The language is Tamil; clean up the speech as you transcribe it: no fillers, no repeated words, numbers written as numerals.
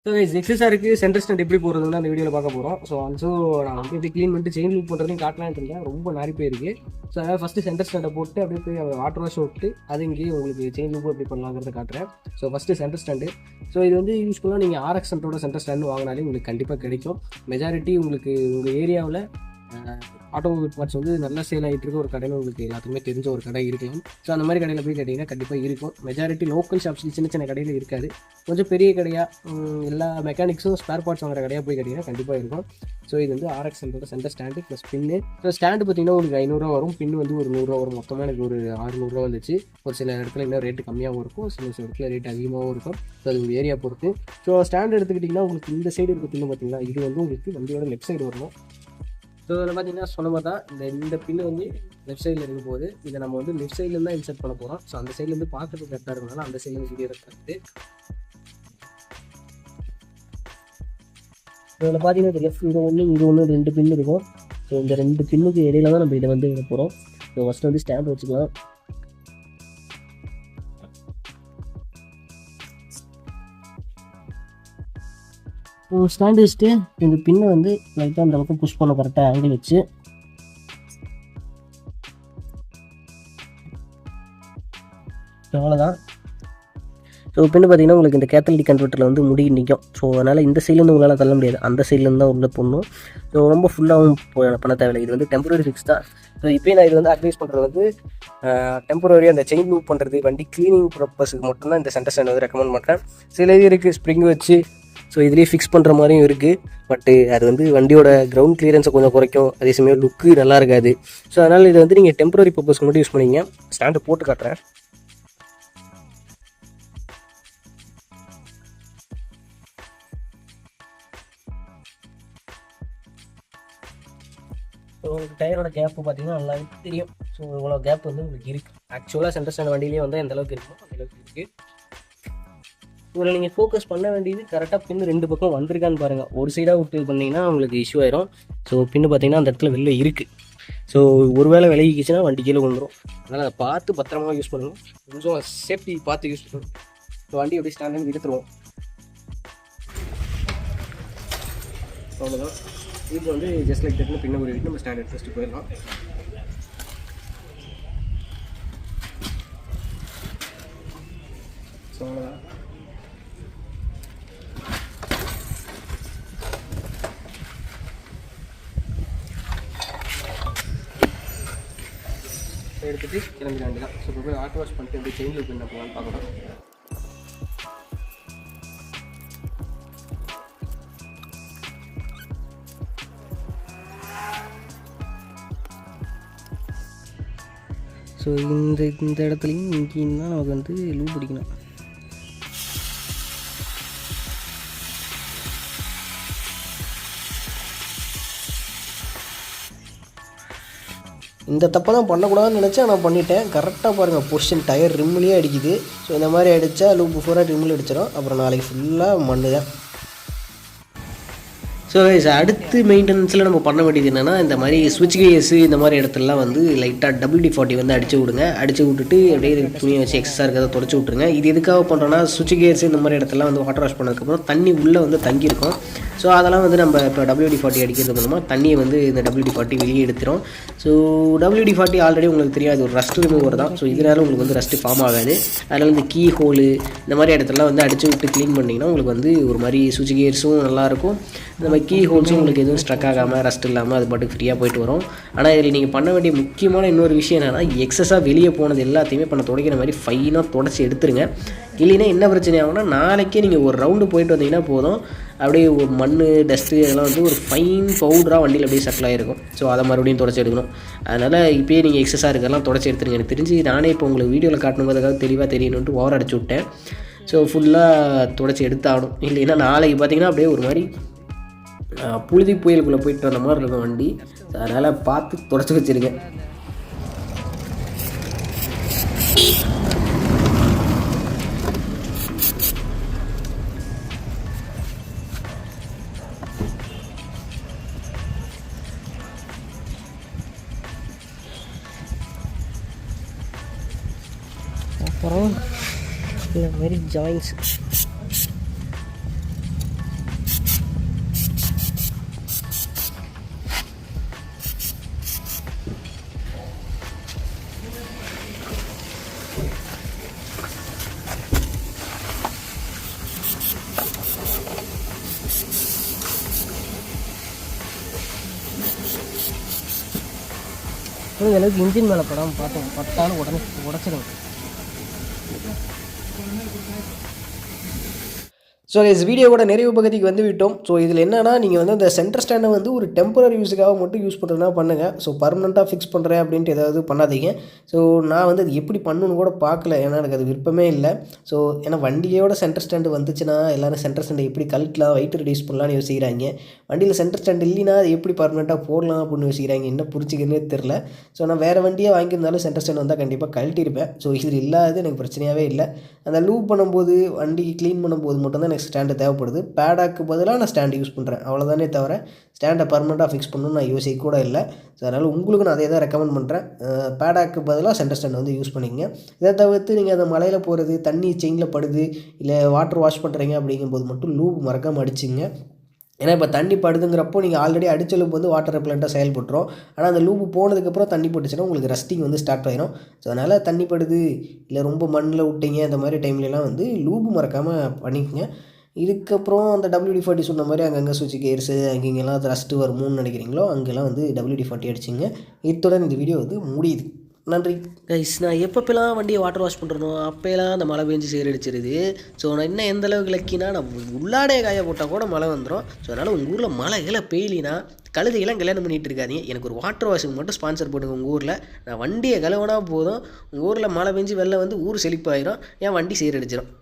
ஸோ எக்ஸஸாருக்கு சென்டர் ஸ்டாண்ட் எப்படி போகிறதுன்னு அந்த வீடியோவில் பார்க்க போகிறோம். ஸோ நான் வந்து எப்படி க்ளீன் பண்ணிட்டு செயின் லூப் பண்ணுறதையும் காட்டலான்னு இருந்தேன். ரொம்ப நாரி போயிருக்கு. ஸோ அதாவது ஃபஸ்ட்டு சென்டர் ஸ்டாண்டை போட்டு அப்படியே போய் வாட்டர் வாஷ் விட்டு அது இங்கேயே உங்களுக்கு செயின் லூப் எப்படி பண்ணலாங்கிறத காட்டுறேன். So first centre stand. So இது வந்து யூஸ்ஃபுல்லாக நீங்கள் RX சென்டரோட சென்டர் ஸ்டாண்டு வாங்கினாலே உங்களுக்கு கண்டிப்பாக கிடைக்கும். மெஜாரிட்டி உங்களுக்கு உங்கள் ஏரியாவில் ஆட்டோமொபைல் பார்ட்ஸ் வந்து நல்லா சேல் ஆகிட்டு இருக்க ஒரு கடையில் உங்களுக்கு எல்லாத்துக்குமே தெரிஞ்ச ஒரு கடை இருக்கலாம். ஸோ அந்த மாதிரி கடையில் போய் கேட்டிங்கன்னா கண்டிப்பாக இருக்கும். மெஜாரிட்டி லோக்கல் ஷாப்ஸ் சின்ன சின்ன கடையில் இருக்காது. கொஞ்சம் பெரிய கடையாக எல்லா மெக்கானிக்ஸும் ஸ்பேர் பார்ட்ஸ் வாங்குற கடையாக போய் கேட்டிங்கன்னா கண்டிப்பாக இருக்கும். ஸோ இது வந்து RX சென்டர் ஸ்டாண்டு ப்ளஸ் பின்னு. ஸோ ஸ்டாண்டு பார்த்தீங்கன்னா உங்களுக்கு 500 வரும், பின் வந்து ஒரு 100 வரும். மொத்தமாக எனக்கு ஒரு 600 வந்துச்சு. ஒரு சில இடத்துல இன்னும் ரேட்டு கம்மியாகவும் இருக்கும், சில இடத்துல ரேட் அதிகமாகவும் இருக்கும். ஸோ அது ஒரு ஏரியா பொறுத்து. ஸோ ஸ்டாண்டு எடுத்துக்கிட்டிங்கன்னா உங்களுக்கு இந்த சைடு இருக்க பின்னு பார்த்தீங்கன்னா இது வந்து உங்களுக்கு வண்டியோட லெஃப்ட் சைடு வரணும். ஸோ இதில் பார்த்தீங்கன்னா சொன்ன மாதிரி தான் இந்த பின்னு வந்து லெஃப்ட் சைடில் இருக்க போகுது. இதை நம்ம வந்து லெஃப்ட் சைட்லேருந்து தான் இன்சர்ட் பண்ண போகிறோம். ஸோ அந்த சைட்லேருந்து பார்க்கறதுக்கு கரெக்டாக இருக்கனால அந்த சைட்லேருந்து வீடியோ எடுக்கிறது. இதில் பார்த்தீங்கன்னா தெரியும், இங்கே ஒன்று 2 பின்னு இருக்கும். ஸோ இந்த 2 பின்னுக்கு இடையில தான் நம்ம இதை வந்து விட போகிறோம். ஸோ ஃபஸ்ட்டு வந்து ஸ்டாண்ட் வச்சுக்கலாம். ஸ்டாண்டு வச்சுட்டு இந்த பின்னை வந்து லைட்டாக அந்த அளவுக்கு புஷ் பண்ண கரெக்டாக ஆங்கிள் வச்சு அவ்வளோதான். ஸோ பின்னு பார்த்தீங்கன்னா உங்களுக்கு இந்த கேத்தலிக் கன்வெர்ட்டரில் வந்து முடி நிற்கும். ஸோ அதனால் இந்த சைட்லேருந்து உங்களால் தள்ள முடியாது, அந்த சைட்லேருந்து தான் உள்ள போடணும். ஸோ ரொம்ப ஃபுல்லாகவும் பண்ண தேவையில்லை. இது வந்து டெம்பரரி ஃபிக்ஸ் தான். ஸோ இப்போயே நான் இது வந்து அட்வைஸ் பண்ணுறது வந்து டெம்பரரியாக அந்த செயின் லூப் பண்ணுறது வண்டி க்ளீனிங் பர்பஸுக்கு மட்டும்தான் இந்த சென்டர் ஸ்டாண்ட் வந்து ரெக்கமெண்ட் பண்ணுறேன். சில இது இருக்குது ஸ்ப்ரிங் வச்சு, ஸோ இதுலேயே ஃபிக்ஸ் பண்ணுற மாதிரியும் இருக்குது. பட்டு அது வந்து வண்டியோட கிரவுண்ட் கிளியரன்ஸை கொஞ்சம் குறைக்கும், அதே சமயம் லுக்கு நல்லா இருக்காது. ஸோ அதனால் இதை வந்து நீங்கள் டெம்பரரி பர்பஸ்க்கு மட்டும் யூஸ் பண்ணிங்க. ஸ்டாண்டை போட்டு காட்டுறேன். ஸோ உங்களுக்கு டயரோட கேப்பு பார்த்தீங்கன்னா நல்லா தெரியும். ஸோ இவ்வளோ கேப் வந்து உங்களுக்கு இருக்குது. ஆக்சுவலாக சென்டர் ஸ்டாண்ட் வண்டியிலே வந்து எந்த அளவுக்கு இருக்குமோ அந்த அளவுக்கு இருக்குது. இதில் நீங்கள் ஃபோக்கஸ் பண்ண வேண்டியது கரெக்டாக பின்னு 2 பக்கம் வந்திருக்கான்னு பாருங்கள். ஒரு சைடாக விட்டு பண்ணிங்கன்னா உங்களுக்கு இஷ்யூ ஆயிரும். ஸோ பின்னு பார்த்தீங்கன்னா அந்த இடத்துல வெளில இருக்குது. ஸோ ஒரு வேளை விலகிக்கிச்சுன்னா வண்டி கீழே வந்துடும். அதனால் அதை பார்த்து பத்திரமா யூஸ் பண்ணுங்கள். கொஞ்சம் சேஃப்டி பார்த்து யூஸ் பண்ணணும். ஸோ வண்டி எப்படி ஸ்டாண்ட் எடுத்துருவோம். அவ்வளோதான். இப்போ வந்து ஜஸ்ட் லைக் தட்னு பின்ன ஒரு நம்ம ஸ்டாண்ட் எடுத்து போயிடலாம். ஸோ அவ்வளோதான். எடுத்துகிட்டு கிளம்பிட வேண்டியதான். ஸோ இப்போ போய் ஆட்டோ வாஷ் பண்ணிட்டு எப்படி செயின் லூப் என்ன போகலான்னு பார்க்கலாம். ஸோ இந்த இடத்துலையும் இங்கேயும் தான் நமக்கு வந்து லூப் பிடிக்கணும். இந்த தப்பெல்லாம் பண்ணக்கூடாதுன்னு நினச்சேன், நான் பண்ணிட்டேன். கரெக்டாக பாருங்கள், பொசிஷன் டயர் ரிம்லேயே அடிக்குது. ஸோ இந்த மாதிரி அடித்தா லூப் பூரா ரிம்மில் அடிச்சிடும். அப்புறம் நாளைக்கு ஃபுல்லாக மண்ணு தான். ஸோ அடுத்து மெயின்டெனன்ஸில் நம்ம பண்ண வேண்டியது என்னென்னா, இந்த மாதிரி ஸ்விட்ச் கேஸு இந்த மாதிரி இடத்துலலாம் வந்து லைட்டாக WD-40 வந்து அடித்து விடுங்க. அடித்து விட்டுட்டு அப்படியே துணியை வச்சு எக்ஸஸாக இருக்கிறத தொடச்சி விட்ருங்க. இது எதுக்காக பண்ணுறோன்னா, ஸ்விட்ச் கேஸு இந்த மாதிரி இடத்துலாம் வந்து வாட்டர் வாஷ் பண்ணதுக்கப்புறம் தண்ணி உள்ளே வந்து தங்கியிருக்கும். ஸோ அதெல்லாம் வந்து நம்ம இப்போ WD-40 அடிக்கிறது மூலமாக தண்ணியை வந்து இந்த WD-40 வெளியே எடுத்துரும். ஸோ WD-40 ஆல்ரெடி உங்களுக்கு தெரியாது, ஒரு ரஸ்ட் ரிமூவர் தான். ஸோ இதனால் உங்களுக்கு வந்து ரஸ்ட்டு ஃபார்ம் ஆகாது. அதனால் இந்த கீ ஹோலு இந்த மாதிரி இடத்துலலாம் வந்து அடித்து விட்டு க்ளீன் பண்ணிங்கன்னா உங்களுக்கு வந்து ஒரு மாதிரி ஸ்விட்ச் கேர்ஸும் நல்லாயிருக்கும். இந்த மாதிரி கீ ஹோல்ஸும் உங்களுக்கு எதுவும் ஸ்ட்ரக் ஆகாமல் ரஸ்ட் இல்லாமல் அது பாட்டுக்கு ஃப்ரீயாக போயிட்டு வரும். ஆனால் இதில் நீங்கள் பண்ண வேண்டிய முக்கியமான இன்னொரு விஷயம் என்னென்னா, எக்ஸஸாக வெளியே போனது எல்லாத்தையுமே இப்போ நான் துடைக்கிற மாதிரி ஃபைனாக தொடச்சி எடுத்துருங்க. இல்லைன்னா என்ன பிரச்சனை ஆகும்னா, நாளைக்கே நீங்கள் ஒரு ரவுண்டு போயிட்டு வந்தீங்கன்னா போதும், அப்படியே மண் டஸ்ட்டு இதெல்லாம் வந்து ஒரு ஃபைன் பவுடராக வண்டியில் அப்படியே செட்டில் ஆகிருக்கும். ஸோ அதை மறுபடியும் தொடச்சி எடுக்கணும். அதனால் இப்போயே நீங்கள் எக்ஸஸாக இருக்கிறதெல்லாம் தொடச்சி எடுத்துருங்க. எனக்கு தெரிஞ்சு நானே இப்போ உங்களுக்கு வீடியோவில் காட்டணுங்கிறதுக்காக தெளிவாக தெரியணுன்ட்டு ஓவர் அடிச்சு விட்டேன். ஸோ ஃபுல்லாக தொடச்சி எடுத்தாகணும். இல்லைன்னா நாளைக்கு பார்த்தீங்கன்னா அப்படியே ஒரு மாதிரி புழுதி புயலுக்குள்ளே போயிட்டு வந்த மாதிரி இருக்கும் வண்டி. அதனால் பார்த்து தொடச்சி வச்சுருங்க. அப்புறம் இந்த மாதிரி ஜாயின்ஸ் இந்த அளவுக்கு இன்ஜின் மேலே படாமல் பார்த்தோம், பட்டாலும் உடனே உடச்சிடும். ஸோ இஸ் வீடியோ கூட நிறைவு பகுதிக்கு வந்து விட்டோம். ஸோ இதில் என்னென்னா நீங்கள் வந்து அந்த சென்டர் ஸ்டாண்டை வந்து ஒரு டெம்பரரி யூஸுக்காக மட்டும் யூஸ் பண்ணுறதுனா பண்ணுங்கள். ஸோ பர்மனெண்ட்டாக ஃபிக்ஸ் பண்ணுறேன் அப்படின்ட்டு ஏதாவது பண்ணாதீங்க. ஸோ நான் வந்து அது எப்படி பண்ணணுன்னு கூட பார்க்கல, ஏன்னா எனக்கு அது விருப்பமே இல்லை. ஸோ ஏன்னா வண்டியோட சென்டர் ஸ்டாண்டு வந்துச்சுன்னா எல்லோரும் சென்டர் ஸ்டாண்டை எப்படி கழட்டலாம், வெயிட் ரெடியூஸ் பண்ணலான்னு யோசிக்கிறாங்க. வண்டியில் சென்டர் ஸ்டாண்ட் இல்லைன்னா அது எப்படி பர்மனெண்ட்டாக போடலாம் அப்படின்னு யோசிக்கிறாங்க. என்ன புரிஞ்சுக்கிறனே தெரில. ஸோ நான் வேறு வண்டியை வாங்கியிருந்தாலும் சென்டர் ஸ்டாண்ட் வந்தால் கண்டிப்பாக கழட்டியிருப்பேன். ஸோ இது இல்லாதது எனக்கு பிரச்சனையாகவே இல்லை. அந்த லூப் பண்ணும்போது வண்டி க்ளீன் பண்ணும்போது மட்டும்தான் எனக்கு ஸ்டாண்டு தேவைப்படுது. பேடாக்கு பதிலாக நான் ஸ்டாண்டு யூஸ் பண்ணுறேன், அவ்வளோதானே தவிர ஸ்டாண்டை பர்மனெண்ட்டாக ஃபிக்ஸ் பண்ணணும்னு நான் யோசிக்க கூட இல்லை. ஸோ அதனால் உங்களுக்கு நான் அதே தான் ரெக்கமெண்ட் பண்ணுறேன். பேடாக்கு பதிலாக சென்டர் ஸ்டாண்ட் வந்து யூஸ் பண்ணிக்கங்க. இதை தவிர்த்து நீங்கள் அந்த மலையில் போகிறது, தண்ணி செயினில் படுது, இல்லை வாட்டர் வாஷ் பண்ணுறீங்க அப்படிங்கும்போது மட்டும் லூப் மறக்காமல் அடிச்சுங்க. ஏன்னா இப்போ தண்ணி படுதுங்கிறப்போ நீங்கள் ஆல்ரெடி அடித்த லூப் வந்து வாட்டர் ரெப்லண்ட்டாக செயல்பட்டுரும். ஆனால் அந்த லூப் போனதுக்கப்புறம் தண்ணி பட்டுச்சுன்னா உங்களுக்கு ரஸ்டிங் வந்து ஸ்டார்ட் ஆயிடும். ஸோ அதனால் தண்ணி படுது, இல்லை ரொம்ப மண்ணில் விட்டீங்க, அந்த மாதிரி டைம்லலாம் வந்து லூப் மறக்காமல் பண்ணிக்கங்க. இதுக்கப்புறம் அந்த WD-40 சொன்ன மாதிரி அங்கங்கே சுவிட்ச் கியர்ஸு அங்கெங்கெல்லாம் ரஸ்ட்டு வருமோன்னு நினைக்கிறீங்களோ அங்கெல்லாம் வந்து WD-40 அடிச்சுங்க. இத்துடன் இந்த வீடியோ வந்து முடியுது. நன்றி கைஸ். நான் எப்பப்பெல்லாம் வண்டியை வாட்டர் வாஷ் பண்ணுறனோ அப்போலாம் அந்த மழை பெஞ்சு சேரடிச்சிருது. ஸோ நான் இன்னும் எந்த அளவுக்கு லக்கினா, நான் உள்ளாடே காய போட்டால் கூட மழை வந்துடும். ஸோ அதனால் உங்கள் ஊரில் மழை பெய்யலினா கழுதையெல்லாம் கல்யாணம் பண்ணிகிட்டு இருக்காதீங்க. எனக்கு ஒரு வாட்டர் வாஷுக்கு மட்டும் ஸ்பான்சர் பண்ணுங்க உங்கள் ஊரில். நான் வண்டியை கழுவுனா போதும், உங்கள் ஊரில் மழை பெஞ்சு வெளில வந்து ஊர் செழிப்பாயிரும், என் வண்டி சேரடிச்சிடும்.